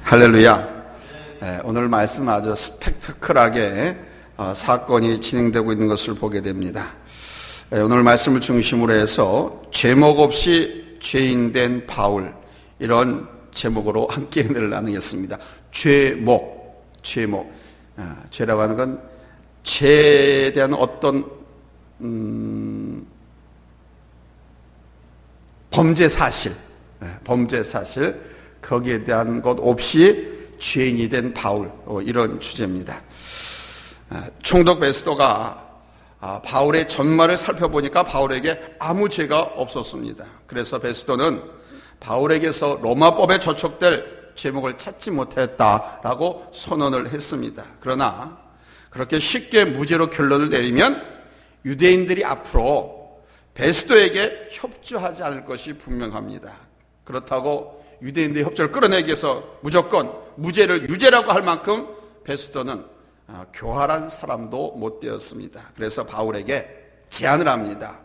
할렐루야. 오늘 말씀 아주 스펙타클하게 사건이 진행되고 있는 것을 보게 됩니다. 오늘 말씀을 중심으로 해서 제목 없이 죄인 된 바울, 이런 제목으로 함께 은혜를 나누겠습니다. 죄목. 죄라고 하는 건 죄에 대한 어떤 범죄 사실, 거기에 대한 것 없이 죄인이 된 바울, 이런 주제입니다. 총독 베스도가 바울의 전말을 살펴보니까 바울에게 아무 죄가 없었습니다. 그래서 베스도는 바울에게서 로마법에 저촉될 제목을 찾지 못했다라고 선언을 했습니다. 그러나 그렇게 쉽게 무죄로 결론을 내리면 유대인들이 앞으로 베스도에게 협조하지 않을 것이 분명합니다. 그렇다고 유대인들의 협조를 끌어내기 위해서 무조건 무죄를 유죄라고 할 만큼 베스도는 교활한 사람도 못 되었습니다. 그래서 바울에게 제안을 합니다.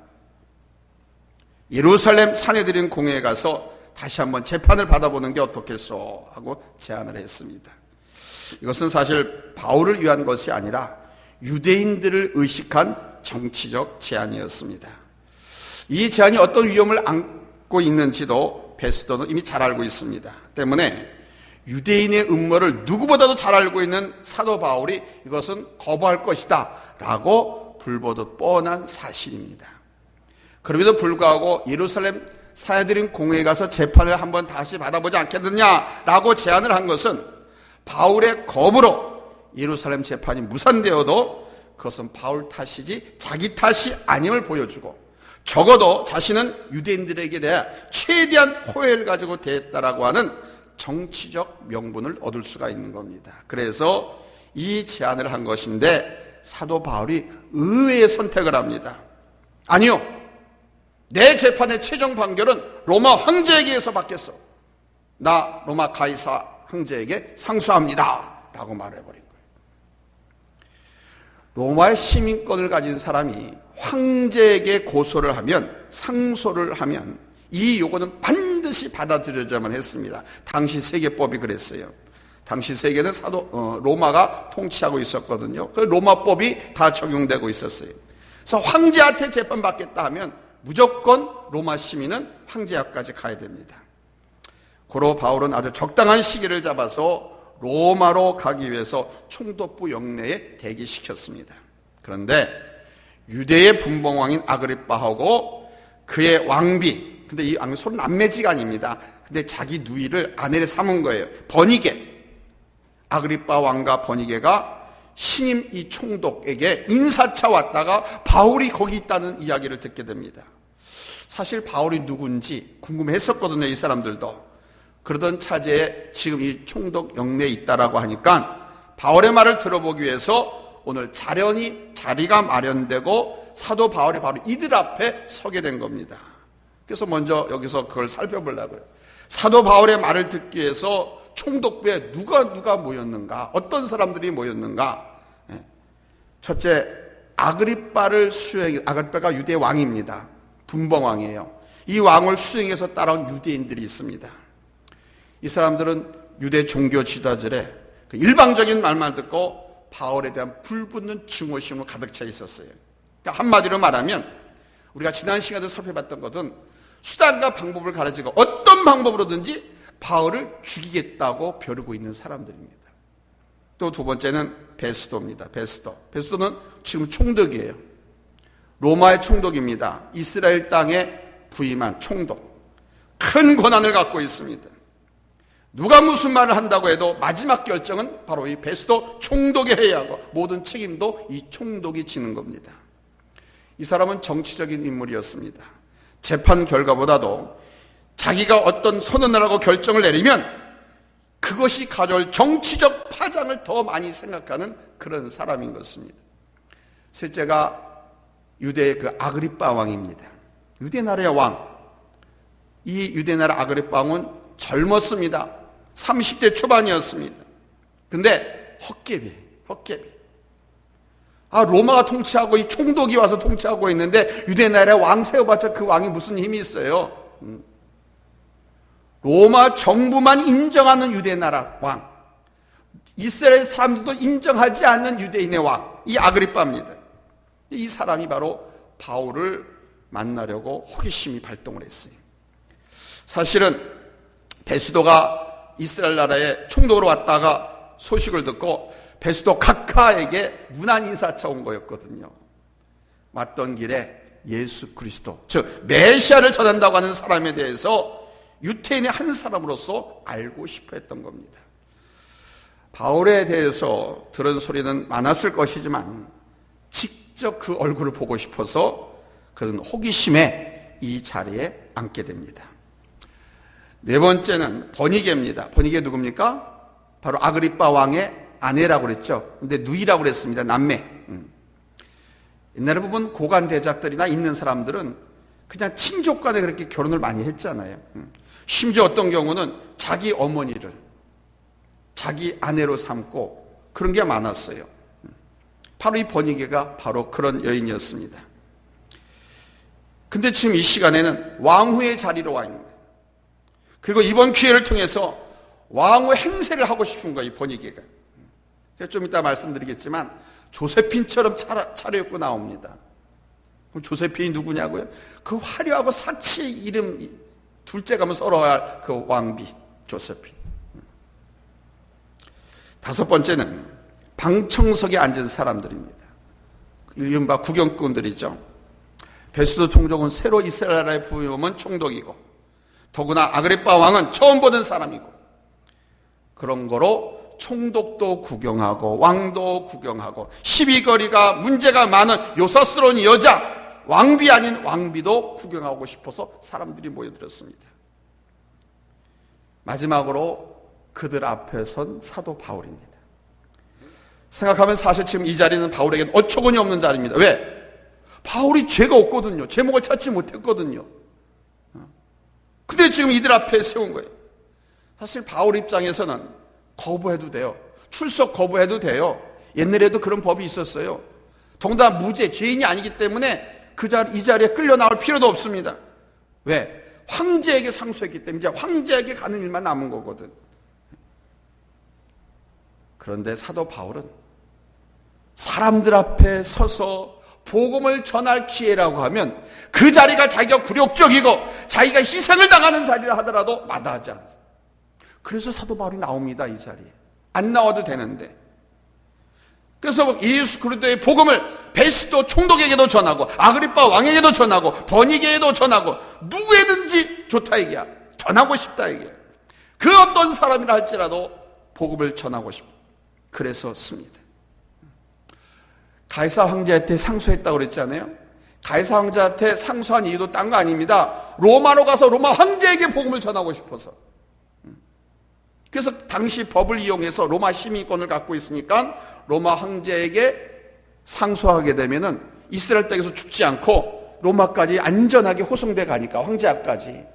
예루살렘 산헤드린 공회에 가서 다시 한번 재판을 받아보는 게 어떻겠소 하고 제안을 했습니다. 이것은 사실 바울을 위한 것이 아니라 유대인들을 의식한 정치적 제안이었습니다. 이 제안이 어떤 위험을 안고 있는지도 베스도는 이미 잘 알고 있습니다. 때문에 유대인의 음모를 누구보다도 잘 알고 있는 사도 바울이 이것은 거부할 것이다 라고 불보듯 뻔한 사실입니다. 그럼에도 불구하고 예루살렘 산헤드린 공회에 가서 재판을 한번 다시 받아보지 않겠느냐라고 제안을 한 것은 바울의 거부로 예루살렘 재판이 무산되어도 그것은 바울 탓이지 자기 탓이 아님을 보여주고, 적어도 자신은 유대인들에게 대해 최대한 호혜를 가지고 대했다라고 하는 정치적 명분을 얻을 수가 있는 겁니다. 그래서 이 제안을 한 것인데 사도 바울이 의외의 선택을 합니다. 아니요, 내 재판의 최종 판결은 로마 황제에게 의해서 받겠어. 나 로마 가이사 황제에게 상수합니다 라고 말해버린 거예요. 로마의 시민권을 가진 사람이 황제에게 고소를 하면, 상소를 하면 이 요구는 반드시 받아들여야만 했습니다. 당시 세계법이 그랬어요. 당시 세계는 로마가 통치하고 있었거든요. 그 로마법이 다 적용되고 있었어요. 그래서 황제한테 재판받겠다 하면 무조건 로마 시민은 황제 앞까지 가야 됩니다. 고로 바울은 아주 적당한 시기를 잡아서 로마로 가기 위해서 총독부 영내에 대기시켰습니다. 그런데 유대의 분봉왕인 아그리빠하고 그의 왕비, 근데 이 왕비 서로 남매지간입니다. 근데 자기 누이를 아내를 삼은 거예요. 버니게. 아그리빠 왕과 버니게가 신임 이 총독에게 인사차 왔다가 바울이 거기 있다는 이야기를 듣게 됩니다. 사실 바울이 누군지 궁금했었거든요, 이 사람들도. 그러던 차제에 지금 이 총독 영내에 있다라고 하니까 바울의 말을 들어보기 위해서 오늘 자련히 자리가 마련되고 사도 바울이 바로 이들 앞에 서게 된 겁니다. 그래서 먼저 여기서 그걸 살펴보려고요. 사도 바울의 말을 듣기 위해서 총독부에 누가 모였는가, 어떤 사람들이 모였는가. 첫째, 아그리빠가 유대 왕입니다. 분봉왕이에요. 이 왕을 수행해서 따라온 유대인들이 있습니다. 이 사람들은 유대 종교 지도자들의 그 일방적인 말만 듣고 바울에 대한 불붙는 증오심으로 가득 차 있었어요. 그러니까 한마디로 말하면 우리가 지난 시간에 살펴봤던 것은 수단과 방법을 가르치고 어떤 방법으로든지 바울을 죽이겠다고 벼르고 있는 사람들입니다. 또 두 번째는 베스도입니다. 베스도는 지금 총독이에요. 로마의 총독입니다. 이스라엘 땅에 부임한 총독. 큰 권한을 갖고 있습니다. 누가 무슨 말을 한다고 해도 마지막 결정은 바로 이 베스도 총독이 해야 하고 모든 책임도 이 총독이 지는 겁니다. 이 사람은 정치적인 인물이었습니다. 재판 결과보다도 자기가 어떤 선언을 하고 결정을 내리면 그것이 가져올 정치적 파장을 더 많이 생각하는 그런 사람인 것입니다. 셋째가 유대의 그 아그리빠 왕입니다. 유대 나라의 왕. 이 유대 나라 아그리빠 왕은 젊었습니다. 30대 초반이었습니다. 근데 헛개비. 로마가 통치하고 이 총독이 와서 통치하고 있는데 유대 나라의 왕 세워봤자 그 왕이 무슨 힘이 있어요? 로마 정부만 인정하는 유대 나라 왕, 이스라엘 사람들도 인정하지 않는 유대인의 왕, 이 아그리빠입니다. 이 사람이 바로 바울을 만나려고 호기심이 발동을 했어요. 사실은 베스도가 이스라엘 나라에 총독으로 왔다가 소식을 듣고 베스도 각하에게 문안 인사차 온 거였거든요. 왔던 길에 예수 그리스도, 즉 메시아를 전한다고 하는 사람에 대해서 유태인의 한 사람으로서 알고 싶어 했던 겁니다. 바울에 대해서 들은 소리는 많았을 것이지만 직접 그 얼굴을 보고 싶어서 그런 호기심에 이 자리에 앉게 됩니다. 네 번째는 버니게입니다. 버니게 누굽니까? 바로 아그리빠 왕의 아내라고 그랬죠. 근데 누이라고 그랬습니다. 남매. 옛날에 보면 고관 대작들이나 있는 사람들은 그냥 친족 간에 그렇게 결혼을 많이 했잖아요. 심지어 어떤 경우는 자기 어머니를 자기 아내로 삼고 그런 게 많았어요. 바로 이 버니게가 바로 그런 여인이었습니다. 근데 지금 이 시간에는 왕후의 자리로 와 있는 거예요. 그리고 이번 기회를 통해서 왕후 행세를 하고 싶은 거예요, 이 버니게가. 좀 이따 말씀드리겠지만 조세핀처럼 차려입고 나옵니다. 그럼 조세핀이 누구냐고요? 그 화려하고 사치 이름 둘째 가면 서로 할 그 왕비 조세핀. 다섯 번째는 방청석에 앉은 사람들입니다. 이른바 구경꾼들이죠. 베스도 총독은 새로 이스라엘 나라에 부임한 총독이고 더구나 아그리빠 왕은 처음 보는 사람이고 그런 거로 총독도 구경하고 왕도 구경하고 시비거리가 문제가 많은 요사스러운 여자 왕비 아닌 왕비도 구경하고 싶어서 사람들이 모여들었습니다. 마지막으로 그들 앞에 선 사도 바울입니다. 생각하면 사실 지금 이 자리는 바울에게는 어처구니 없는 자리입니다. 왜? 바울이 죄가 없거든요. 제목을 찾지 못했거든요. 근데 지금 이들 앞에 세운 거예요. 사실 바울 입장에서는 거부해도 돼요. 출석 거부해도 돼요. 옛날에도 그런 법이 있었어요. 더군다나 무죄, 죄인이 아니기 때문에 이 자리에 끌려 나올 필요도 없습니다. 왜? 황제에게 상소했기 때문에 이제 황제에게 가는 일만 남은 거거든. 그런데 사도 바울은 사람들 앞에 서서 복음을 전할 기회라고 하면 그 자리가 자기가 굴욕적이고 자기가 희생을 당하는 자리라 하더라도 마다하지 않습니다. 그래서 사도 바울이 나옵니다. 이 자리에. 안 나와도 되는데. 그래서 예수 그리스도의 복음을 베스도 총독에게도 전하고 아그리빠 왕에게도 전하고 버니게에도 전하고 누구에든지 좋다 이게야. 전하고 싶다 이게. 그 어떤 사람이라 할지라도 복음을 전하고 싶다. 그래서 씁니다. 가이사 황제한테 상소했다고 그랬잖아요. 가이사 황제한테 상소한 이유도 딴 거 아닙니다. 로마로 가서 로마 황제에게 복음을 전하고 싶어서. 그래서 당시 법을 이용해서 로마 시민권을 갖고 있으니까 로마 황제에게 상소하게 되면은 이스라엘 땅에서 죽지 않고 로마까지 안전하게 호송돼 가니까 황제 앞까지.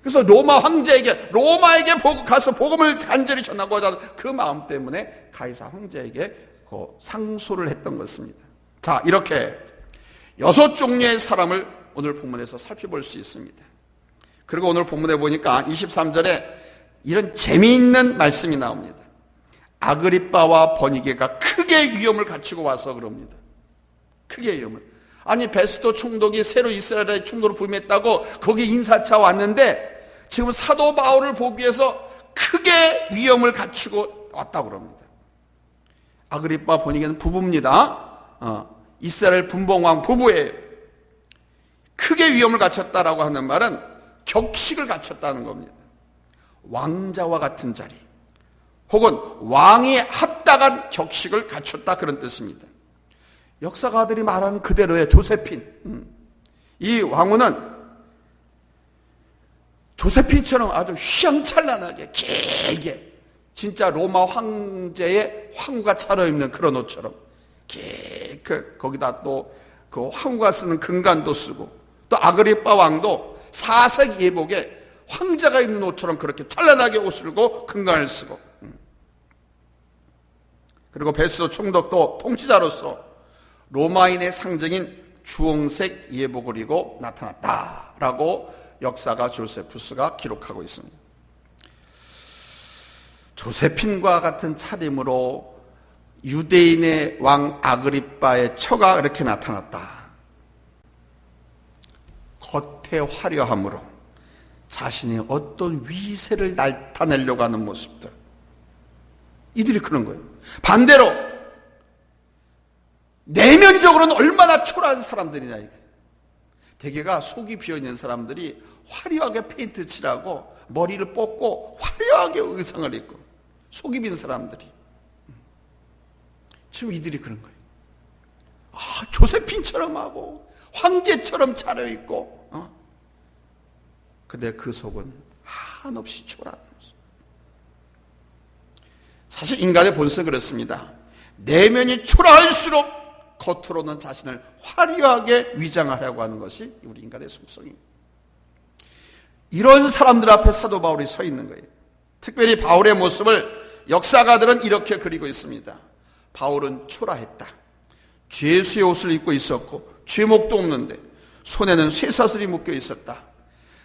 그래서 로마 황제에게 로마에게 가서 복음을 간절히 전하고 하는 그 마음 때문에 가이사 황제에게 상소를 했던 것입니다. 자, 이렇게 6종류의 사람을 오늘 본문에서 살펴볼 수 있습니다. 그리고 오늘 본문에 보니까 23절에 이런 재미있는 말씀이 나옵니다. 아그리빠와 버니게가 크게 위험을 갖추고 와서 그럽니다. 크게 위험을. 아니 베스도 총독이 새로 이스라엘의 총독으로 부임했다고 거기 인사차 왔는데 지금 사도 바울을 보기 위해서 크게 위험을 갖추고 왔다고 그럽니다. 아그리빠 버니게는 부부입니다. 이스라엘 분봉왕 부부예요. 크게 위험을 갖췄다라고 하는 말은 격식을 갖췄다는 겁니다. 왕자와 같은 자리 혹은 왕이 합당한 격식을 갖췄다 그런 뜻입니다. 역사가들이 말하는 그대로의 조세핀. 이 왕후는 조세핀처럼 아주 휘황찬란하게 길게 진짜 로마 황제의 황후가 차려입는 그런 옷처럼 거기다 또 그 황후가 쓰는 금관도 쓰고 또 아그리빠 왕도 사색 예복에 황제가 입는 옷처럼 그렇게 찬란하게 옷을 입고 금관을 쓰고 그리고 베스도 총독도 통치자로서 로마인의 상징인 주홍색 예복을 입고 나타났다라고 역사가 조세푸스가 기록하고 있습니다. 조세핀과 같은 차림으로 유대인의 왕 아그리빠의 처가 이렇게 나타났다. 겉의 화려함으로 자신의 어떤 위세를 나타내려고 하는 모습들, 이들이 그런 거예요. 반대로 내면적으로는 얼마나 초라한 사람들이냐, 이게. 대개가 속이 비어있는 사람들이 화려하게 페인트 칠하고 머리를 뽑고 화려하게 의상을 입고 속이 빈 사람들이, 지금 이들이 그런 거예요. 조세핀처럼 하고 황제처럼 차려입고, 근데 그 속은 한없이 초라한 모습. 사실 인간의 본성은 그렇습니다. 내면이 초라할수록 겉으로는 자신을 화려하게 위장하려고 하는 것이 우리 인간의 속성입니다. 이런 사람들 앞에 사도 바울이 서 있는 거예요. 특별히 바울의 모습을 역사가들은 이렇게 그리고 있습니다. 바울은 초라했다. 죄수의 옷을 입고 있었고 죄목도 없는데 손에는 쇠사슬이 묶여 있었다.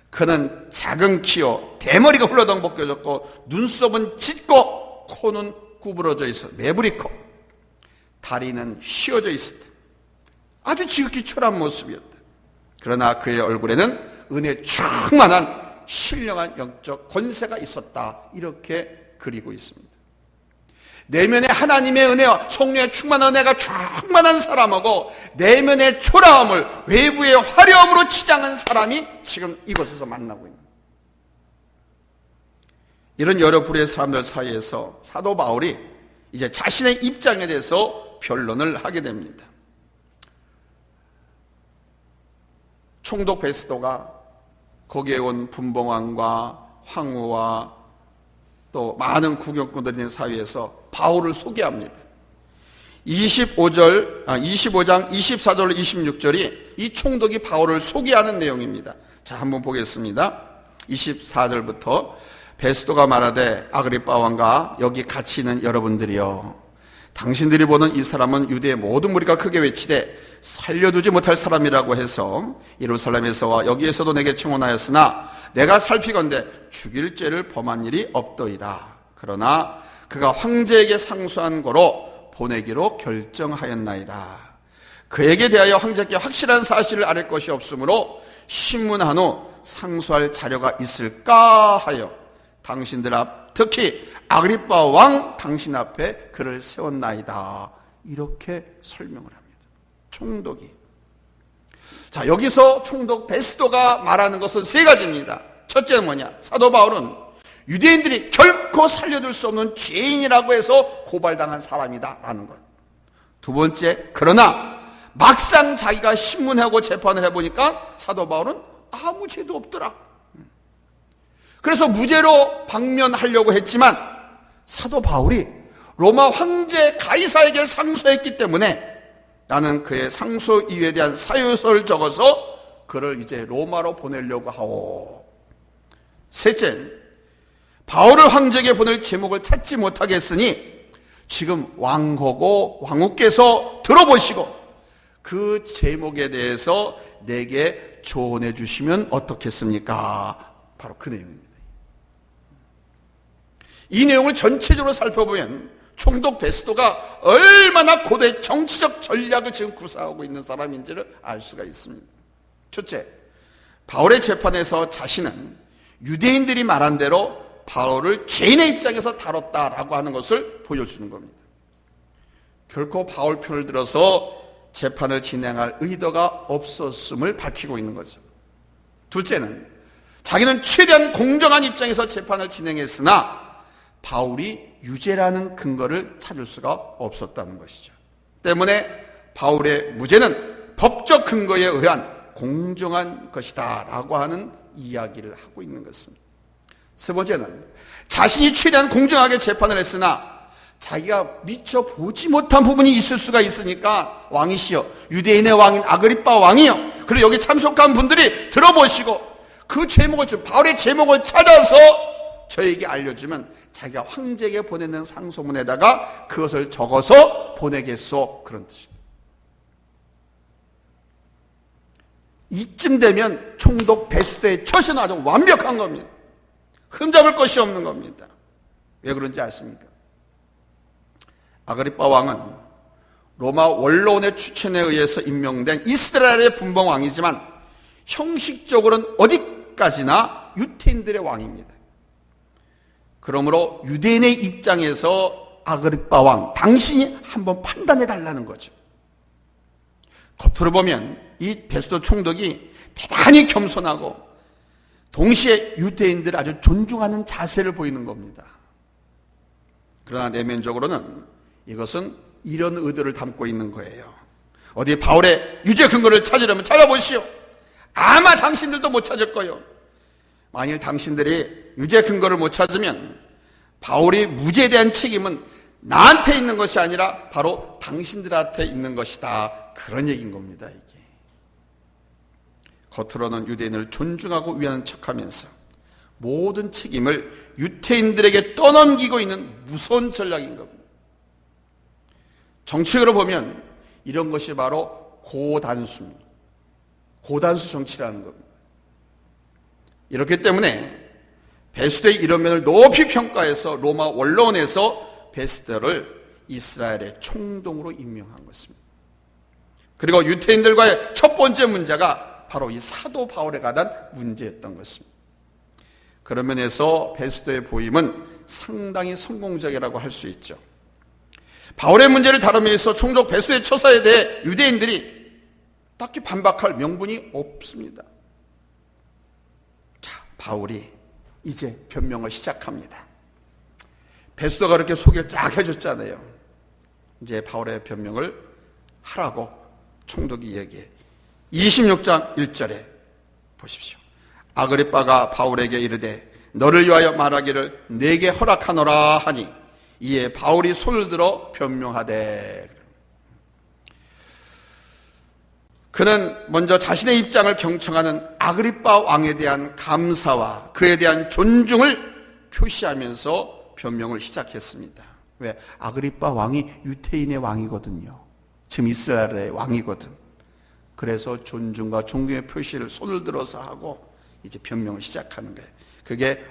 그는 작은 키요, 대머리가 훌러덩 벗겨졌고 눈썹은 짙고 코는 구부러져 있어 매부리코, 다리는 휘어져 있었다. 아주 지극히 초라한 모습이었다. 그러나 그의 얼굴에는 은혜 충만한 신령한 영적 권세가 있었다. 이렇게 그리고 있습니다. 내면에 하나님의 은혜와 성령의 충만한 은혜가 충만한 사람하고 내면의 초라함을 외부의 화려함으로 치장한 사람이 지금 이곳에서 만나고 있는, 이런 여러 부류의 사람들 사이에서 사도 바울이 이제 자신의 입장에 대해서 변론을 하게 됩니다. 총독 베스도가 거기에 온 분봉왕과 황후와 또 많은 구경꾼들이 있는 사이에서 바울을 소개합니다. 25장 24절로 26절이 이 총독이 바울을 소개하는 내용입니다. 자, 한번 보겠습니다. 24절부터 베스도가 말하되 아그리빠 왕과 여기 같이 있는 여러분들이여, 당신들이 보는 이 사람은 유대의 모든 무리가 크게 외치되 살려두지 못할 사람이라고 해서 예루살렘에서와 여기에서도 내게 청혼하였으나 내가 살피건대 죽일 죄를 범한 일이 없더이다. 그러나 그가 황제에게 상소한 거로 보내기로 결정하였나이다. 그에게 대하여 황제께 확실한 사실을 알릴 것이 없으므로 신문한 후 상소할 자료가 있을까 하여 당신들 앞, 특히 아그리빠 왕 당신 앞에 그를 세웠나이다. 이렇게 설명을 합니다. 총독이. 자, 여기서 총독 베스도가 말하는 것은 세 가지입니다. 첫째는 뭐냐? 사도 바울은 유대인들이 결코 살려둘 수 없는 죄인이라고 해서 고발당한 사람이다 라는 것. 두 번째, 그러나 막상 자기가 신문하고 재판을 해보니까 사도 바울은 아무 죄도 없더라. 그래서 무죄로 방면하려고 했지만 사도 바울이 로마 황제 가이사에게 상소했기 때문에 나는 그의 상소 이유에 대한 사유서를 적어서 그를 이제 로마로 보내려고 하오. 셋째, 바울을 황제에게 보낼 제목을 찾지 못하겠으니 지금 왕후고 왕후께서 들어보시고 그 제목에 대해서 내게 조언해 주시면 어떻겠습니까? 바로 그 내용입니다. 이 내용을 전체적으로 살펴보면 총독 베스도가 얼마나 고대 정치적 전략을 지금 구사하고 있는 사람인지를 알 수가 있습니다. 첫째, 바울의 재판에서 자신은 유대인들이 말한 대로 바울을 죄인의 입장에서 다뤘다라고 하는 것을 보여주는 겁니다. 결코 바울 편을 들어서 재판을 진행할 의도가 없었음을 밝히고 있는 거죠. 둘째는 자기는 최대한 공정한 입장에서 재판을 진행했으나 바울이 유죄라는 근거를 찾을 수가 없었다는 것이죠. 때문에 바울의 무죄는 법적 근거에 의한 공정한 것이다 라고 하는 이야기를 하고 있는 것입니다. 세 번째는 자신이 최대한 공정하게 재판을 했으나 자기가 미처 보지 못한 부분이 있을 수가 있으니까 왕이시여, 유대인의 왕인 아그리빠 왕이여, 그리고 여기 참석한 분들이 들어보시고 그 제목을, 바울의 제목을 찾아서 저에게 알려주면 자기가 황제에게 보내는 상소문에다가 그것을 적어서 보내겠소, 그런 뜻입니다. 이쯤 되면 총독 베스도의 처신은 아주 완벽한 겁니다. 흠잡을 것이 없는 겁니다. 왜 그런지 아십니까? 아그리빠 왕은 로마 원로원의 추천에 의해서 임명된 이스라엘의 분봉왕이지만 형식적으로는 어디까지나 유대인들의 왕입니다. 그러므로 유대인의 입장에서 아그리빠 왕, 당신이 한번 판단해 달라는 거죠. 겉으로 보면 이 베스도 총독이 대단히 겸손하고 동시에 유대인들을 아주 존중하는 자세를 보이는 겁니다. 그러나 내면적으로는 이것은 이런 의도를 담고 있는 거예요. 어디 바울의 유죄 근거를 찾으려면 찾아보시오. 아마 당신들도 못 찾을 거요. 만일 당신들이 유죄 근거를 못 찾으면 바울이 무죄에 대한 책임은 나한테 있는 것이 아니라 바로 당신들한테 있는 것이다. 그런 얘기인 겁니다. 이게 겉으로는 유대인을 존중하고 위하는 척하면서 모든 책임을 유대인들에게 떠넘기고 있는 무서운 전략인 겁니다. 정치적으로 보면 이런 것이 바로 고단수입니다. 고단수 정치라는 겁니다. 이렇기 때문에 베스도의 이런 면을 높이 평가해서 로마 원로원에서 베스도를 이스라엘의 총독으로 임명한 것입니다. 그리고 유대인들과의 첫 번째 문제가 바로 이 사도 바울에 관한 문제였던 것입니다. 그런 면에서 베스도의 부임은 상당히 성공적이라고 할 수 있죠. 바울의 문제를 다루면서 총독 베스도의 처사에 대해 유대인들이 딱히 반박할 명분이 없습니다. 자, 바울이 이제 변명을 시작합니다. 베스도가 그렇게 소개를 쫙 해줬잖아요. 이제 바울의 변명을 하라고 총독이 얘기해. 26장 1절에 보십시오. 아그리빠가 바울에게 이르되 너를 위하여 말하기를 내게 허락하노라 하니 이에 바울이 손을 들어 변명하되, 그는 먼저 자신의 입장을 경청하는 아그리빠 왕에 대한 감사와 그에 대한 존중을 표시하면서 변명을 시작했습니다. 왜? 아그리빠 왕이 유대인의 왕이거든요. 지금 이스라엘의 왕이거든. 그래서 존중과 존경의 표시를 손을 들어서 하고 이제 변명을 시작하는 거예요. 그게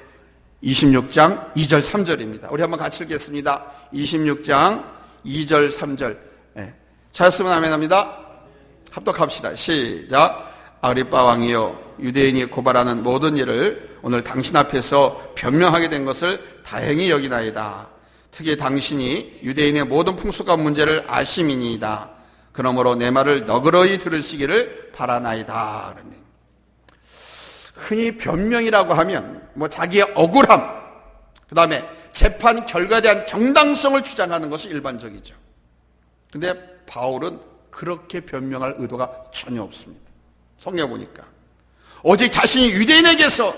26장 2절 3절입니다. 우리 한번 같이 읽겠습니다. 26장 2절 3절. 네. 찾았으면 아멘합니다. 합독합시다. 시작. 아그리빠 왕이여, 유대인이 고발하는 모든 일을 오늘 당신 앞에서 변명하게 된 것을 다행히 여기나이다. 특히 당신이 유대인의 모든 풍속과 문제를 아심이니이다. 그러므로 내 말을 너그러이 들으시기를 바라나이다. 흔히 변명이라고 하면 자기의 억울함, 그 다음에 재판 결과에 대한 정당성을 주장하는 것이 일반적이죠. 근데 바울은 그렇게 변명할 의도가 전혀 없습니다. 성경 보니까 오직 자신이 유대인에게서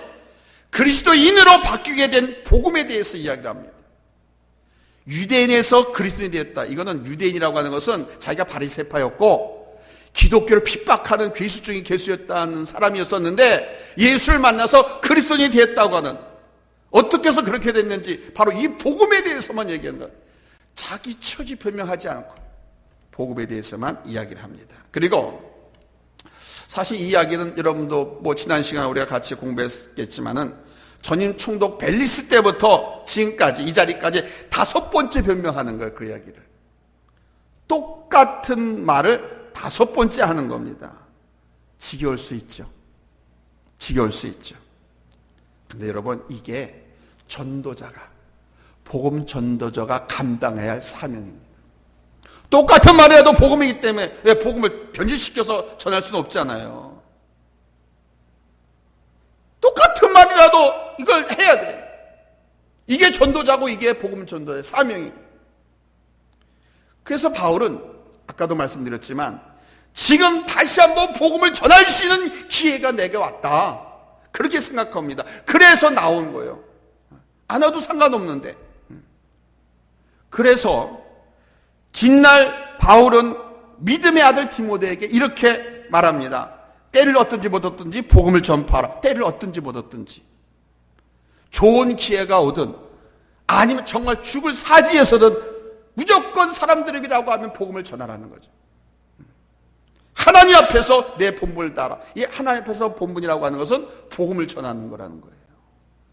그리스도인으로 바뀌게 된 복음에 대해서 이야기를 합니다. 유대인에서 그리스도인이 되었다. 이거는 유대인이라고 하는 것은 자기가 바리새파였고 기독교를 핍박하는 괴수중의 괴수였다는 사람이었었는데 예수를 만나서 그리스도인이 되었다고 하는, 어떻게 해서 그렇게 됐는지 바로 이 복음에 대해서만 얘기하는 거예요. 자기 처지 변명하지 않고 복음에 대해서만 이야기를 합니다. 그리고 사실 이 이야기는 여러분도 지난 시간에 우리가 같이 공부했겠지만은 전임 총독 벨리스 때부터 지금까지 이 자리까지 5번째 변명하는 거예요. 그 이야기를 똑같은 말을 5번째 하는 겁니다. 지겨울 수 있죠. 지겨울 수 있죠. 근데 여러분, 이게 전도자가, 복음 전도자가 감당해야 할 사명입니다. 똑같은 말을 해도 복음이기 때문에 왜 복음을 변질시켜서 전할 수는 없잖아요. 똑같은 말이라도 이걸 해야 돼요. 이게 전도자고 이게 복음 전도자의 사명이에요. 그래서 바울은 아까도 말씀드렸지만 지금 다시 한번 복음을 전할 수 있는 기회가 내게 왔다. 그렇게 생각합니다. 그래서 나온 거예요. 안 와도 상관없는데. 그래서 뒷날 바울은 믿음의 아들 디모데에게 이렇게 말합니다. 때를 얻든지 못 얻든지 복음을 전파하라. 때를 얻든지 못 얻든지. 좋은 기회가 오든 아니면 정말 죽을 사지에서든 무조건 사람들이라고 하면 복음을 전하라는 거죠. 하나님 앞에서 내 본분을 따라. 이 하나님 앞에서 본분이라고 하는 것은 복음을 전하는 거라는 거예요.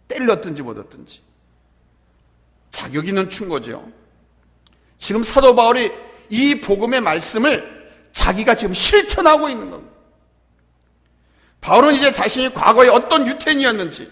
때를 얻든지 못 얻든지. 자격 있는 충고죠. 지금 사도 바울이 이 복음의 말씀을 자기가 지금 실천하고 있는 겁니다. 바울은 이제 자신이 과거에 어떤 유태인이었는지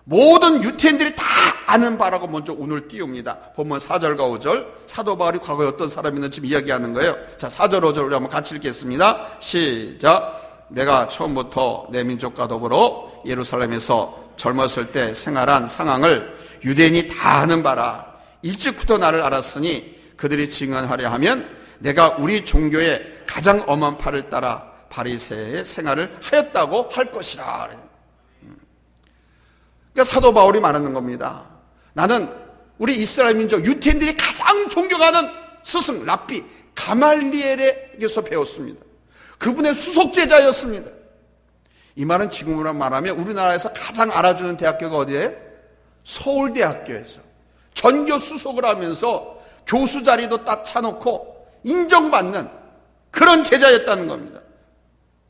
모든 유태인들이 다 아는 바라고 먼저 운을 띄웁니다. 본문 4절과 5절, 사도 바울이 과거에 어떤 사람이었는지 이야기하는 거예요. 자, 4절 5절 우리 한번 같이 읽겠습니다. 시작. 내가 처음부터 내 민족과 더불어 예루살렘에서 젊었을 때 생활한 상황을 유대인이 다 아는 바라. 일찍부터 나를 알았으니 그들이 증언하려 하면 내가 우리 종교의 가장 엄한 팔을 따라 바리새의 생활을 하였다고 할 것이라. 그러니까 사도 바울이 말하는 겁니다. 나는 우리 이스라엘 민족 유태인들이 가장 존경하는 스승 랍비 가말리엘에게서 배웠습니다. 그분의 수석 제자였습니다. 이 말은 지금으로 말하면 우리나라에서 가장 알아주는 대학교가 어디예요? 서울대학교에서 전교 수석을 하면서 교수 자리도 딱 차놓고 인정받는 그런 제자였다는 겁니다.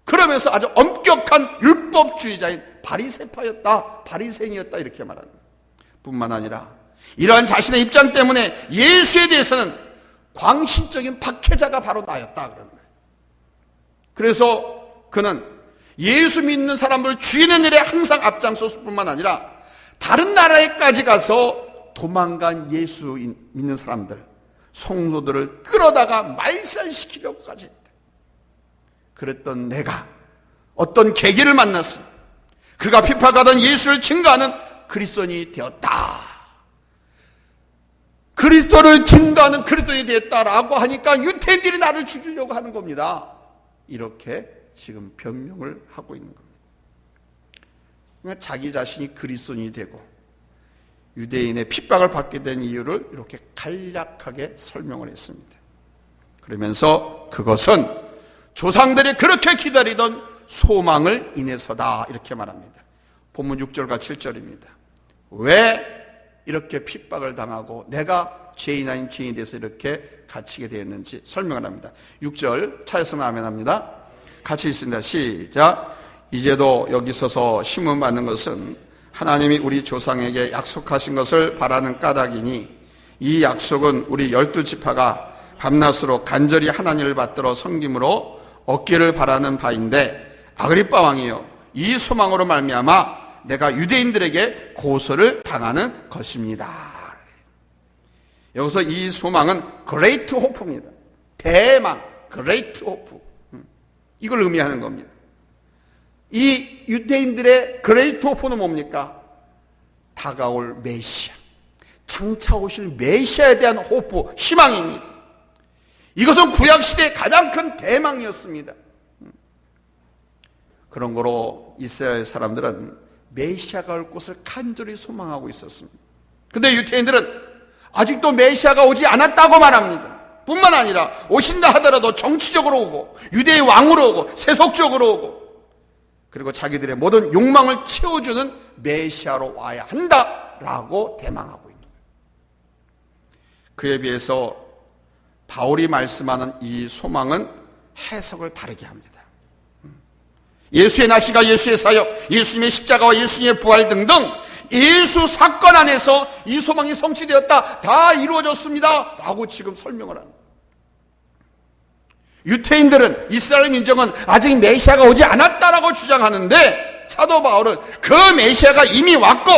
그러면서 아주 엄격한 율법주의자인 바리새파였다, 바리새인이었다 이렇게 말합니다. 뿐만 아니라 이러한 자신의 입장 때문에 예수에 대해서는 광신적인 박해자가 바로 나였다 그런 거예요. 그래서 그는 예수 믿는 사람을 죽이는 일에 항상 앞장섰을 뿐만 아니라 다른 나라에까지 가서 도망간 예수 믿는 사람들, 성도들을 끌어다가 말살시키려고까지 했다. 그랬던 내가 어떤 계기를 만났어. 그가 핍박하던 예수를 증거하는 그리스도인이 되었다. 그리스도를 증거하는 그리스도인이 되었다라고 하니까 유태인들이 나를 죽이려고 하는 겁니다. 이렇게 지금 변명을 하고 있는 겁니다. 그러니까 자기 자신이 그리스도인이 되고 유대인의 핍박을 받게 된 이유를 이렇게 간략하게 설명을 했습니다. 그러면서 그것은 조상들이 그렇게 기다리던 소망을 인해서다 이렇게 말합니다. 본문 6절과 7절입니다. 왜 이렇게 핍박을 당하고 내가 죄인 아닌 죄인이 돼서 이렇게 갇히게 되었는지 설명을 합니다. 6절 찾았으면 아멘 합니다. 같이 읽습니다. 시작. 이제도 여기 서서 심문받는 것은 하나님이 우리 조상에게 약속하신 것을 바라는 까닭이니 이 약속은 우리 12지파가 밤낮으로 간절히 하나님을 받들어 섬김으로 얻기를 바라는 바인데 아그리빠 왕이여 이 소망으로 말미암아 내가 유대인들에게 고소를 당하는 것입니다. 여기서 이 소망은 그레이트 호프입니다. 대망, 그레이트 호프. 이걸 의미하는 겁니다. 이 유대인들의 그레이트 호프는 뭡니까? 다가올 메시아, 장차 오실 메시아에 대한 호프, 희망입니다. 이것은 구약시대의 가장 큰 대망이었습니다. 그런 거로 이스라엘 사람들은 메시아가 올 것을 간절히 소망하고 있었습니다. 근데 유태인들은 아직도 메시아가 오지 않았다고 말합니다. 뿐만 아니라 오신다 하더라도 정치적으로 오고 유대의 왕으로 오고 세속적으로 오고 그리고 자기들의 모든 욕망을 채워주는 메시아로 와야 한다라고 대망하고 있는 거예요. 그에 비해서 바울이 말씀하는 이 소망은 해석을 다르게 합니다. 예수의 나시가 예수의 사역, 예수님의 십자가와 예수님의 부활 등등 예수 사건 안에서 이 소망이 성취되었다, 다 이루어졌습니다 라고 지금 설명을 합니다. 유태인들은, 이스라엘 민족은 아직 메시아가 오지 않았다라고 주장하는데 사도 바울은 그 메시아가 이미 왔고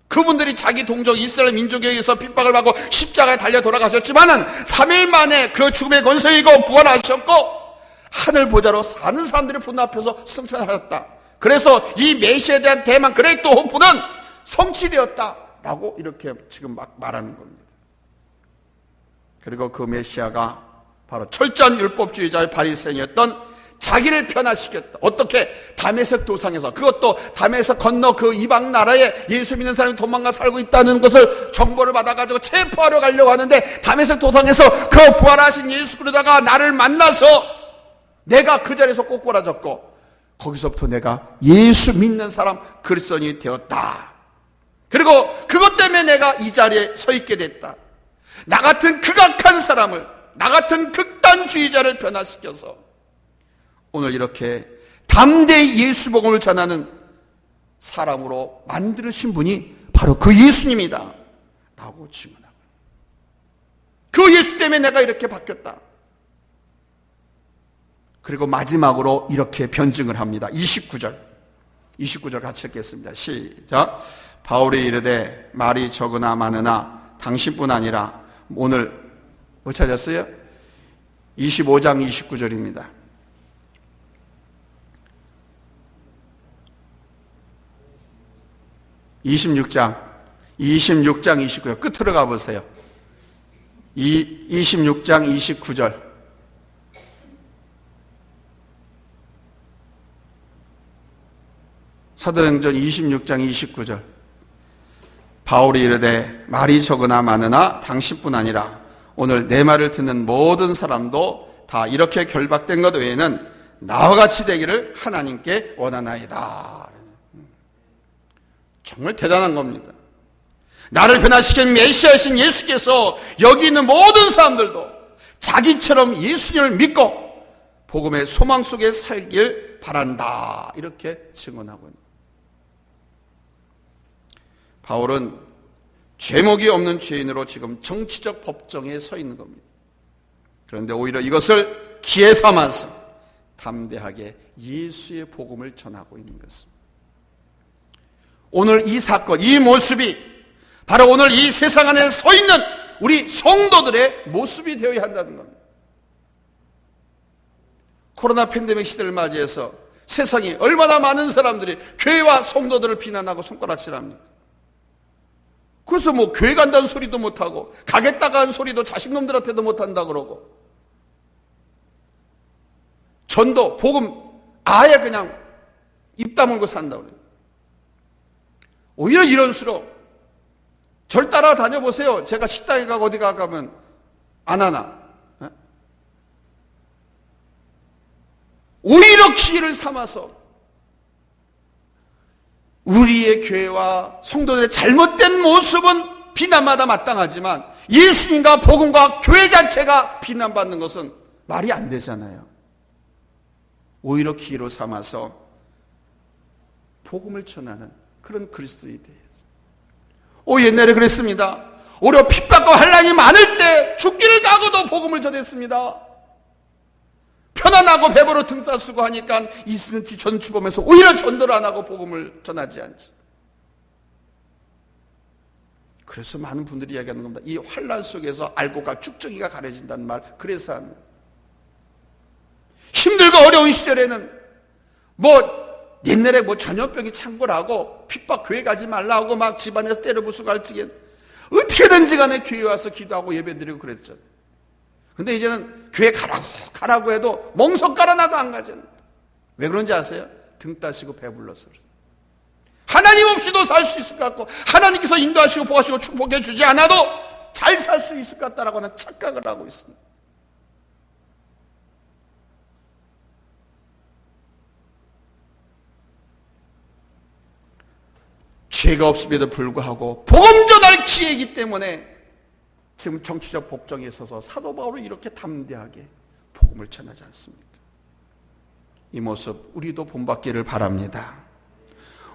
그분들이 자기 동족 이스라엘 민족에 의해서 핍박을 받고 십자가에 달려 돌아가셨지만은 3일 만에 그 죽음의 권세에 이고 부활하셨고 하늘 보좌로 사는 사람들의 본 앞에서 승천하셨다. 그래서 이 메시아에 대한 대망 그레이트 호프는 성취되었다라고 이렇게 지금 막 말하는 겁니다. 그리고 그 메시아가 바로 철저한 율법주의자의 바리새인이었던 자기를 변화시켰다. 어떻게? 다메섹 도상에서, 그것도 다메섹 건너 그 이방 나라에 예수 믿는 사람이 도망가 살고 있다는 것을 정보를 받아가지고 체포하러 가려고 하는데 다메섹 도상에서 그 부활하신 예수 그러다가 나를 만나서 내가 그 자리에서 꼬꾸라졌고 거기서부터 내가 예수 믿는 사람 그리스도인이 되었다. 그리고 그것 때문에 내가 이 자리에 서 있게 됐다. 나 같은 극악한 사람을, 나 같은 극단주의자를 변화시켜서 오늘 이렇게 담대히 예수 복음을 전하는 사람으로 만드신 분이 바로 그 예수님이다. 라고 증언하고, 그 예수 때문에 내가 이렇게 바뀌었다. 그리고 마지막으로 이렇게 변증을 합니다. 29절 같이 읽겠습니다. 시작. 바울이 이르되 말이 적으나 많으나 당신뿐 아니라, 오늘 뭐 찾았어요? 25장 29절입니다. 26장 29절 끝으로 가보세요. 26장 29절. 사도행전 26장 29절. 바울이 이르되 말이 적으나 많으나 당신뿐 아니라 오늘 내 말을 듣는 모든 사람도 다 이렇게 결박된 것 외에는 나와 같이 되기를 하나님께 원하나이다. 정말 대단한 겁니다. 나를 변화시킨 메시아이신 예수께서 여기 있는 모든 사람들도 자기처럼 예수님을 믿고 복음의 소망 속에 살길 바란다, 이렇게 증언하고 있는 거예요. 바울은 죄목이 없는 죄인으로 지금 정치적 법정에 서 있는 겁니다. 그런데 오히려 이것을 기회 삼아서 담대하게 예수의 복음을 전하고 있는 것입니다. 오늘 이 사건, 이 모습이 바로 오늘 이 세상 안에 서 있는 우리 성도들의 모습이 되어야 한다는 겁니다. 코로나 팬데믹 시대를 맞이해서 세상에 얼마나 많은 사람들이 교회와 성도들을 비난하고 손가락질합니까? 그래서 뭐 교회 간다는 소리도 못하고 가겠다가 하는 소리도 자식놈들한테도 못한다 그러고, 전도, 복음 아예 그냥 입 다물고 산다고 그래요. 오히려 이런수록 절 따라 다녀보세요. 제가 식당에 가고 어디 가면 안 하나? 오히려 기회를 삼아서 우리의 교회와 성도들의 잘못된 모습은 비난마다 마땅하지만 예수님과 복음과 교회 자체가 비난받는 것은 말이 안 되잖아요. 오히려 기회로 삼아서 복음을 전하는 그런 그리스도인이 되어야죠. 옛날에 그랬습니다. 오히려 핍박과 환난이 많을 때 죽기를 각오도 복음을 전했습니다. 편안하고 배부러 등싸 쓰고 하니까 이스는치 전추범에서 오히려 전도를 안 하고 복음을 전하지 않지. 그래서 많은 분들이 이야기하는 겁니다. 이 환난 속에서 알곡과 쭉정이가 가려진다는 말, 그래서 하는 거예요. 힘들고 어려운 시절에는 옛날에 전염병이 창궐하고 핍박 교회 가지 말라고 막 집안에서 때려 부수고 할 적엔 어떻게든지 간에 교회 와서 기도하고 예배드리고 그랬잖아요. 근데 이제는 교회 가라고 해도 멍석 깔아놔도 안 가잖아요. 왜 그런지 아세요? 등 따시고 배불러서. 하나님 없이도 살 수 있을 것 같고 하나님께서 인도하시고 보호하시고 축복해 주지 않아도 잘 살 수 있을 것 같다라고 하는 착각을 하고 있습니다. 죄가 없음에도 불구하고 복음 전할 기회이기 때문에 지금 정치적 법정에 서서 사도 바울은 이렇게 담대하게 복음을 전하지 않습니까? 이 모습 우리도 본받기를 바랍니다.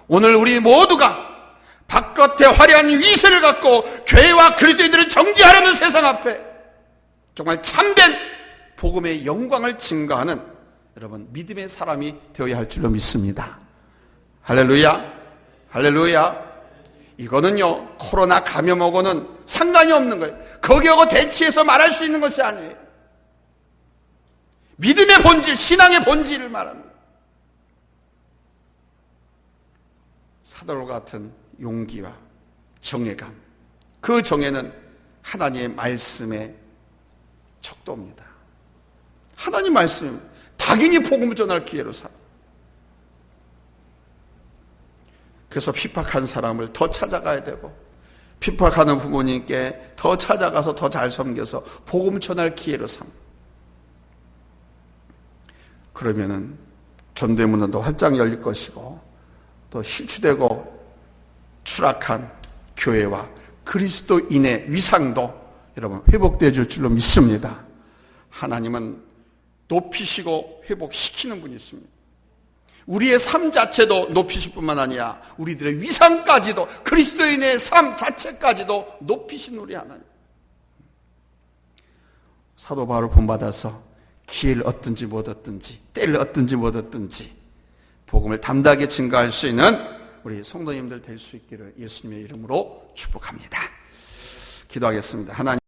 오늘 우리 모두가 바깥에 화려한 위세를 갖고 교회와 그리스도인들을 정죄하려는 세상 앞에 정말 참된 복음의 영광을 증거하는 여러분 믿음의 사람이 되어야 할 줄로 믿습니다. 할렐루야, 할렐루야. 이거는요 코로나 감염하고는 상관이 없는 거예요. 거기하고 대치해서 말할 수 있는 것이 아니에요. 믿음의 본질, 신앙의 본질을 말하는 거예요. 사도와 같은 용기와 정예감, 그 정예는 하나님의 말씀의 척도입니다. 하나님 말씀입니다. 당연히 복음을 전할 기회로 삼아. 그래서 핍박한 사람을 더 찾아가야 되고 핍박하는 부모님께 더 찾아가서 더 잘 섬겨서 복음 전할 기회로 삼. 그러면은 전도의 문은 더 활짝 열릴 것이고 또 실추되고 추락한 교회와 그리스도인의 위상도 여러분 회복되어 줄 줄로 믿습니다. 하나님은 높이시고 회복시키는 분이 있습니다. 우리의 삶 자체도 높이실 뿐만 아니라 우리들의 위상까지도, 그리스도인의 삶 자체까지도 높이신 우리 하나님. 사도 바울을 본받아서 기회를 얻든지 못 얻든지, 때를 얻든지 못 얻든지 복음을 담대하게 증거할 수 있는 우리 성도님들 될 수 있기를 예수님의 이름으로 축복합니다. 기도하겠습니다. 하나님.